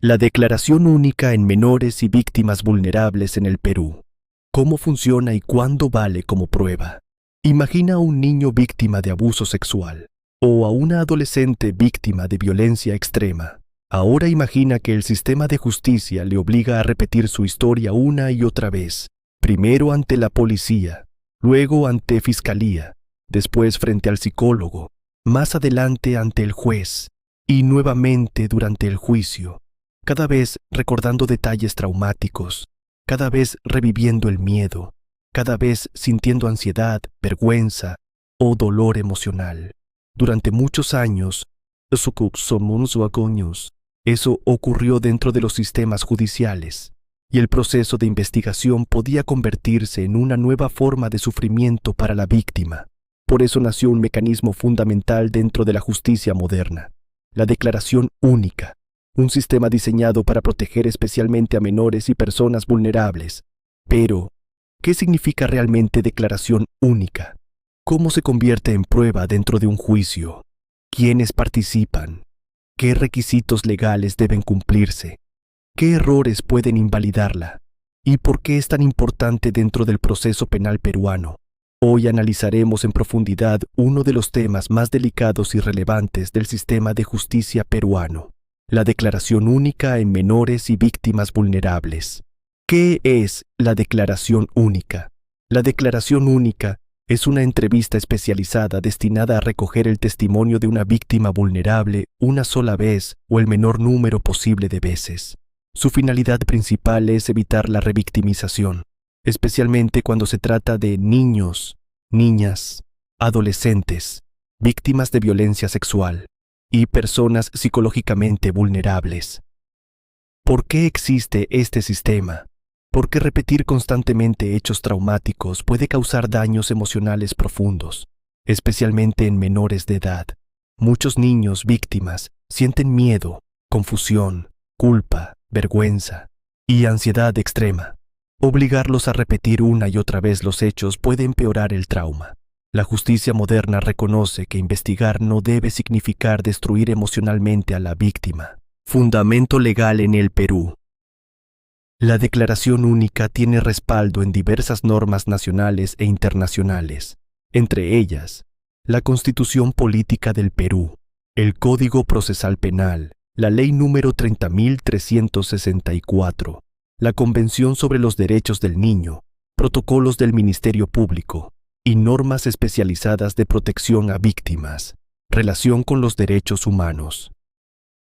La declaración única en menores y víctimas vulnerables en el Perú. ¿Cómo funciona y cuándo vale como prueba? Imagina a un niño víctima de abuso sexual o a una adolescente víctima de violencia extrema. Ahora imagina que el sistema de justicia le obliga a repetir su historia una y otra vez, primero ante la policía, luego ante fiscalía, después frente al psicólogo, más adelante ante el juez y nuevamente durante el juicio, cada vez recordando detalles traumáticos, cada vez reviviendo el miedo, cada vez sintiendo ansiedad, vergüenza o dolor emocional. Durante muchos años, eso ocurrió dentro de los sistemas judiciales, y el proceso de investigación podía convertirse en una nueva forma de sufrimiento para la víctima. Por eso nació un mecanismo fundamental dentro de la justicia moderna, la declaración única, un sistema diseñado para proteger especialmente a menores y personas vulnerables. Pero, ¿qué significa realmente declaración única? ¿Cómo se convierte en prueba dentro de un juicio? ¿Quiénes participan? ¿Qué requisitos legales deben cumplirse? ¿Qué errores pueden invalidarla? ¿Y por qué es tan importante dentro del proceso penal peruano? Hoy analizaremos en profundidad uno de los temas más delicados y relevantes del sistema de justicia peruano, la declaración única en menores y víctimas vulnerables. ¿Qué es la declaración única? La declaración única es una entrevista especializada destinada a recoger el testimonio de una víctima vulnerable una sola vez o el menor número posible de veces. Su finalidad principal es evitar la revictimización, especialmente cuando se trata de niños, niñas, adolescentes, víctimas de violencia sexual y personas psicológicamente vulnerables. ¿Por qué existe este sistema? Porque repetir constantemente hechos traumáticos puede causar daños emocionales profundos, especialmente en menores de edad. Muchos niños víctimas sienten miedo, confusión, culpa, vergüenza y ansiedad extrema. Obligarlos a repetir una y otra vez los hechos puede empeorar el trauma. La justicia moderna reconoce que investigar no debe significar destruir emocionalmente a la víctima. Fundamento legal en el Perú. La declaración única tiene respaldo en diversas normas nacionales e internacionales, entre ellas, la Constitución Política del Perú, el Código Procesal Penal, la Ley número 30.364, la Convención sobre los Derechos del Niño, protocolos del Ministerio Público y normas especializadas de protección a víctimas, relación con los derechos humanos.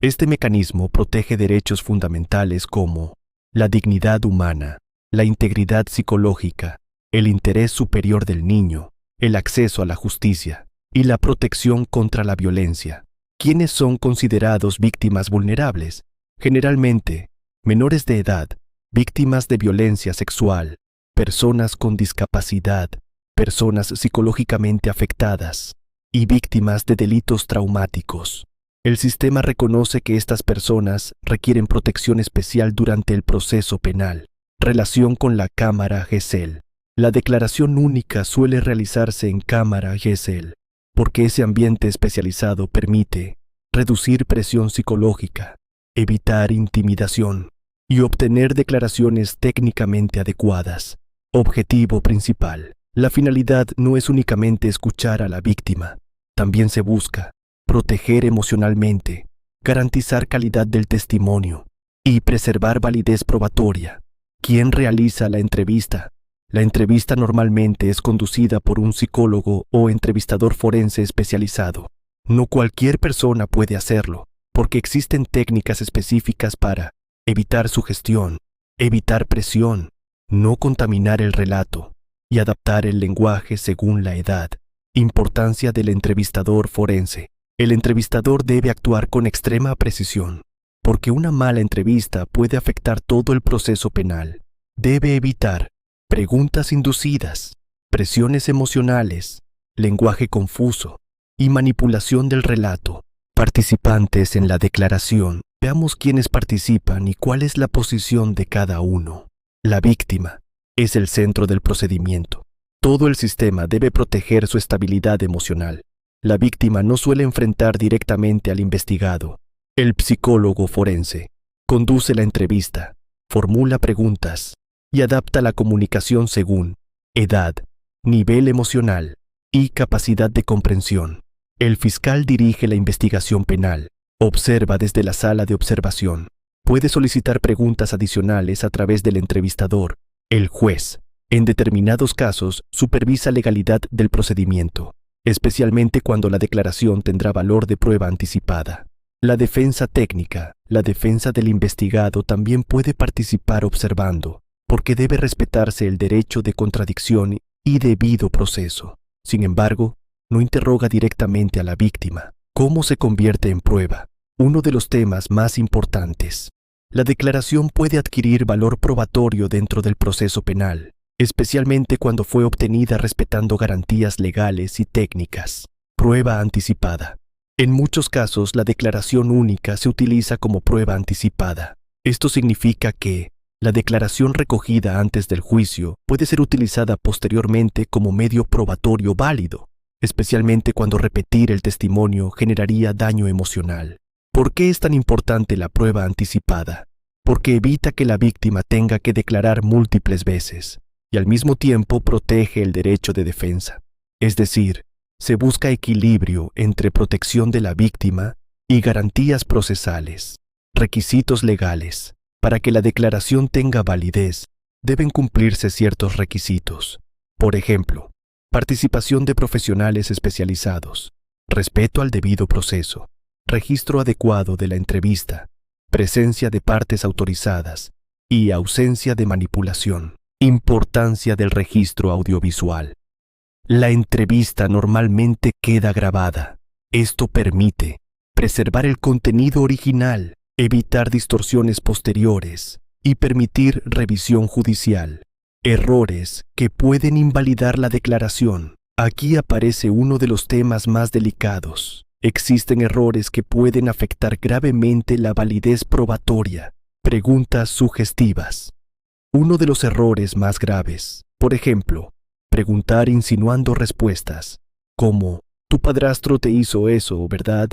Este mecanismo protege derechos fundamentales como la dignidad humana, la integridad psicológica, el interés superior del niño, el acceso a la justicia y la protección contra la violencia. ¿Quiénes son considerados víctimas vulnerables? Generalmente, menores de edad, víctimas de violencia sexual, personas con discapacidad, personas psicológicamente afectadas y víctimas de delitos traumáticos. El sistema reconoce que estas personas requieren protección especial durante el proceso penal. Relación con la Cámara GESEL. La declaración única suele realizarse en Cámara GESEL, porque ese ambiente especializado permite reducir presión psicológica, evitar intimidación y obtener declaraciones técnicamente adecuadas. Objetivo principal. La finalidad no es únicamente escuchar a la víctima, también se busca proteger emocionalmente, garantizar calidad del testimonio y preservar validez probatoria. ¿Quién realiza la entrevista? La entrevista normalmente es conducida por un psicólogo o entrevistador forense especializado. No cualquier persona puede hacerlo, porque existen técnicas específicas para evitar sugestión, evitar presión, no contaminar el relato y adaptar el lenguaje según la edad. Importancia del entrevistador forense. El entrevistador debe actuar con extrema precisión, porque una mala entrevista puede afectar todo el proceso penal. Debe evitar preguntas inducidas, presiones emocionales, lenguaje confuso y manipulación del relato. Participantes en la declaración. Veamos quiénes participan y cuál es la posición de cada uno. La víctima es el centro del procedimiento. Todo el sistema debe proteger su estabilidad emocional. La víctima no suele enfrentar directamente al investigado, el psicólogo forense, conduce la entrevista, formula preguntas y adapta la comunicación según edad, nivel emocional y capacidad de comprensión. El fiscal dirige la investigación penal, observa desde la sala de observación, puede solicitar preguntas adicionales a través del entrevistador. El juez, en determinados casos, supervisa legalidad del procedimiento, especialmente cuando la declaración tendrá valor de prueba anticipada. La defensa técnica, la defensa del investigado también puede participar observando, porque debe respetarse el derecho de contradicción y debido proceso. Sin embargo, no interroga directamente a la víctima. ¿Cómo se convierte en prueba? Uno de los temas más importantes. La declaración puede adquirir valor probatorio dentro del proceso penal, especialmente cuando fue obtenida respetando garantías legales y técnicas. Prueba anticipada. En muchos casos, la declaración única se utiliza como prueba anticipada. Esto significa que la declaración recogida antes del juicio puede ser utilizada posteriormente como medio probatorio válido, especialmente cuando repetir el testimonio generaría daño emocional. ¿Por qué es tan importante la prueba anticipada? Porque evita que la víctima tenga que declarar múltiples veces y al mismo tiempo protege el derecho de defensa. Es decir, se busca equilibrio entre protección de la víctima y garantías procesales. Requisitos legales. Para que la declaración tenga validez, deben cumplirse ciertos requisitos. Por ejemplo, participación de profesionales especializados, respeto al debido proceso, registro adecuado de la entrevista, presencia de partes autorizadas y ausencia de manipulación. Importancia del registro audiovisual. La entrevista normalmente queda grabada. Esto permite preservar el contenido original, evitar distorsiones posteriores y permitir revisión judicial. Errores que pueden invalidar la declaración. Aquí aparece uno de los temas más delicados. Existen errores que pueden afectar gravemente la validez probatoria. Preguntas sugestivas. Uno de los errores más graves, por ejemplo, preguntar insinuando respuestas, como «Tu padrastro te hizo eso, ¿verdad?».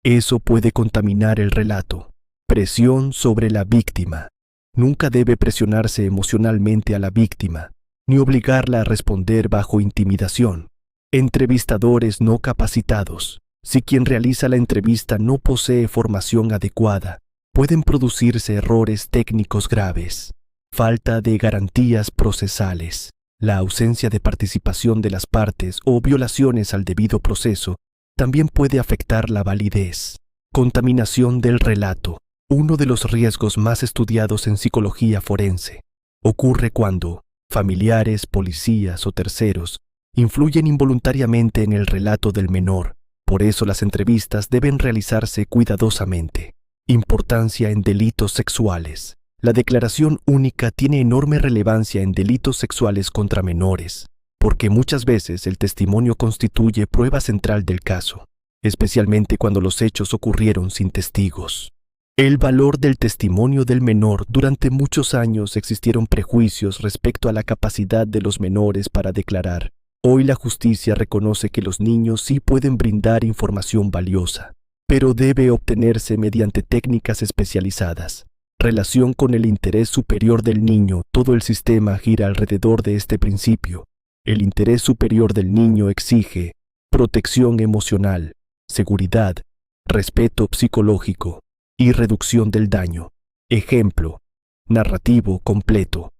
Eso puede contaminar el relato. Presión sobre la víctima. Nunca debe presionarse emocionalmente a la víctima, ni obligarla a responder bajo intimidación. Entrevistadores no capacitados. Si quien realiza la entrevista no posee formación adecuada, pueden producirse errores técnicos graves. Falta de garantías procesales. La ausencia de participación de las partes o violaciones al debido proceso también puede afectar la validez. Contaminación del relato. Uno de los riesgos más estudiados en psicología forense. Ocurre cuando familiares, policías o terceros influyen involuntariamente en el relato del menor. Por eso las entrevistas deben realizarse cuidadosamente. Importancia en delitos sexuales. La declaración única tiene enorme relevancia en delitos sexuales contra menores, porque muchas veces el testimonio constituye prueba central del caso, especialmente cuando los hechos ocurrieron sin testigos. El valor del testimonio del menor. Durante muchos años existieron prejuicios respecto a la capacidad de los menores para declarar. Hoy la justicia reconoce que los niños sí pueden brindar información valiosa, pero debe obtenerse mediante técnicas especializadas. Relación con el interés superior del niño. Todo el sistema gira alrededor de este principio. El interés superior del niño exige protección emocional, seguridad, respeto psicológico y reducción del daño. Ejemplo, narrativo completo.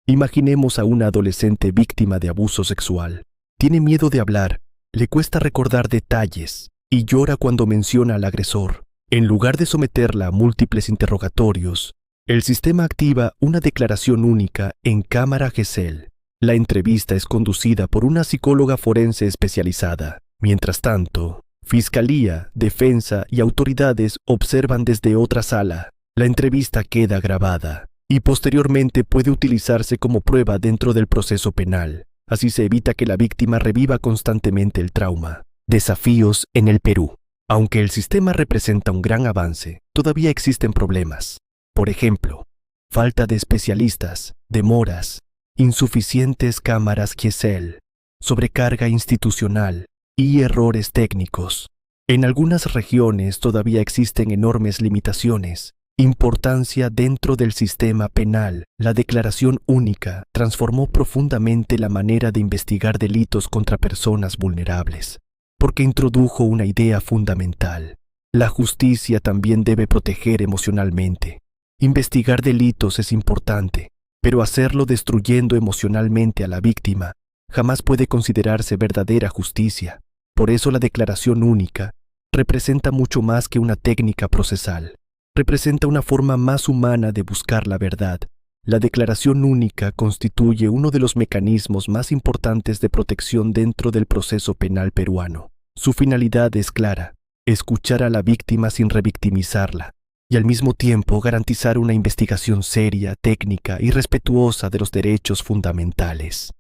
Imaginemos a una adolescente víctima de abuso sexual. Tiene miedo de hablar, le cuesta recordar detalles y llora cuando menciona al agresor. En lugar de someterla a múltiples interrogatorios, el sistema activa una declaración única en cámara Gesell. La entrevista es conducida por una psicóloga forense especializada. Mientras tanto, Fiscalía, defensa y autoridades observan desde otra sala. La entrevista queda grabada y posteriormente puede utilizarse como prueba dentro del proceso penal. Así se evita que la víctima reviva constantemente el trauma. Desafíos en el Perú. Aunque el sistema representa un gran avance, todavía existen problemas. Por ejemplo, falta de especialistas, demoras, insuficientes cámaras Gesell, sobrecarga institucional y errores técnicos. En algunas regiones todavía existen enormes limitaciones, Importancia dentro del sistema penal. La Declaración Única transformó profundamente la manera de investigar delitos contra personas vulnerables, porque introdujo una idea fundamental. La justicia también debe proteger emocionalmente. Investigar delitos es importante, pero hacerlo destruyendo emocionalmente a la víctima jamás puede considerarse verdadera justicia. Por eso la Declaración Única representa mucho más que una técnica procesal. Representa una forma más humana de buscar la verdad. La Declaración Única constituye uno de los mecanismos más importantes de protección dentro del proceso penal peruano. Su finalidad es clara: escuchar a la víctima sin revictimizarla, y al mismo tiempo garantizar una investigación seria, técnica y respetuosa de los derechos fundamentales.